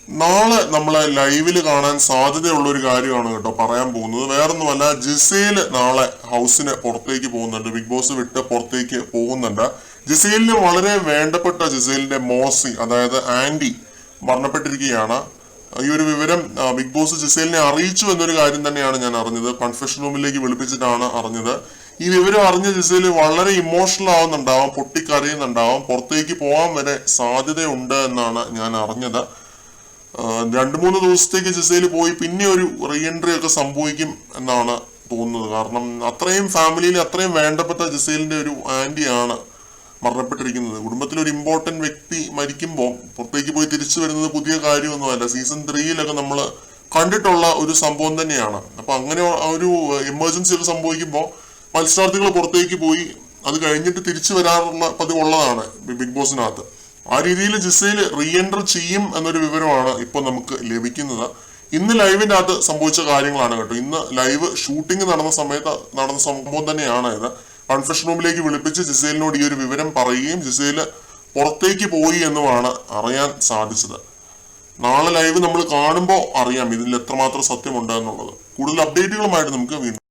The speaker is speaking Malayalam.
നാളെ നമ്മളെ ലൈവില് കാണാൻ സാധ്യതയുള്ള ഒരു കാര്യമാണ് കേട്ടോ പറയാൻ പോകുന്നത്. വേറൊന്നുമല്ല, ജിസേൽ നാളെ ഹൗസിന് പുറത്തേക്ക് പോകുന്നുണ്ട്, ബിഗ് ബോസ് വിട്ട് പുറത്തേക്ക് പോകുന്നുണ്ട്. ജിസേലിന് വളരെ വേണ്ടപ്പെട്ട ജിസേലിന്റെ മോസി, അതായത് ആന്റി മരണപ്പെട്ടിരിക്കുകയാണ്. ഈ ഒരു വിവരം ബിഗ് ബോസ് ജിസേലിനെ അറിയിച്ചു എന്നൊരു കാര്യം തന്നെയാണ് ഞാൻ അറിഞ്ഞത്. കൺഫെഷൻ റൂമിലേക്ക് വിളിപ്പിച്ചിട്ടാണ് അറിഞ്ഞത്. ഈ വിവരം അറിഞ്ഞ ജിസേല് വളരെ ഇമോഷണൽ ആവുന്നുണ്ടാവാം, പൊട്ടിക്കരയുന്നുണ്ടാവാം, പുറത്തേക്ക് പോകാൻ വരെ സാധ്യതയുണ്ട് എന്നാണ് ഞാൻ അറിഞ്ഞത്. 2-3 ദിവസത്തേക്ക് ജിസേല് പോയി പിന്നെ ഒരു റീ എൻട്രി ഒക്കെ സംഭവിക്കും എന്നാണ് തോന്നുന്നത്. കാരണം അത്രയും ഫാമിലിയിൽ അത്രയും വേണ്ടപ്പെട്ട ജിസേലിന്റെ ഒരു ആന്റിയാണ് മരണപ്പെട്ടിരിക്കുന്നത്. കുടുംബത്തിലൊരു ഇമ്പോർട്ടന്റ് വ്യക്തി മരിക്കുമ്പോൾ പുറത്തേക്ക് പോയി തിരിച്ചു വരുന്നത് പുതിയ കാര്യമൊന്നുമല്ല. സീസൺ 3 നമ്മൾ കണ്ടിട്ടുള്ള ഒരു സംഭവം തന്നെയാണ്. അപ്പൊ അങ്ങനെ ഒരു എമർജൻസി ഒക്കെ സംഭവിക്കുമ്പോൾ മത്സരാർത്ഥികൾ പുറത്തേക്ക് പോയി അത് കഴിഞ്ഞിട്ട് തിരിച്ചു വരാറുള്ള പതിവുള്ളതാണ് ബിഗ് ബോസിനകത്ത്. ആ രീതിയിൽ ജിസേൽ റീ എൻട്രി ചെയ്യും എന്നൊരു വിവരമാണ് ഇപ്പോൾ നമുക്ക് ലഭിക്കുന്നത്. ഇന്ന് ലൈവിന്റെ അകത്ത് സംഭവിച്ച കാര്യങ്ങളാണ് കേട്ടോ. ഇന്ന് ലൈവ് ഷൂട്ടിംഗ് നടന്ന സംഭവം തന്നെയാണ് ഇത്. കൺഫെഷൻ റൂമിലേക്ക് വിളിപ്പിച്ച് ജിസേലിനോട് ഈ ഒരു വിവരം പറയുകയും ജിസേല് പുറത്തേക്ക് പോയി എന്നുമാണ് അറിയാൻ സാധിച്ചത്. നാളെ ലൈവ് നമ്മൾ കാണുമ്പോൾ അറിയാം ഇതിൽ എത്രമാത്രം സത്യമുണ്ട് എന്നുള്ളത്. കൂടുതൽ അപ്ഡേറ്റുകളുമായിട്ട് നമുക്ക് വീണ്ടും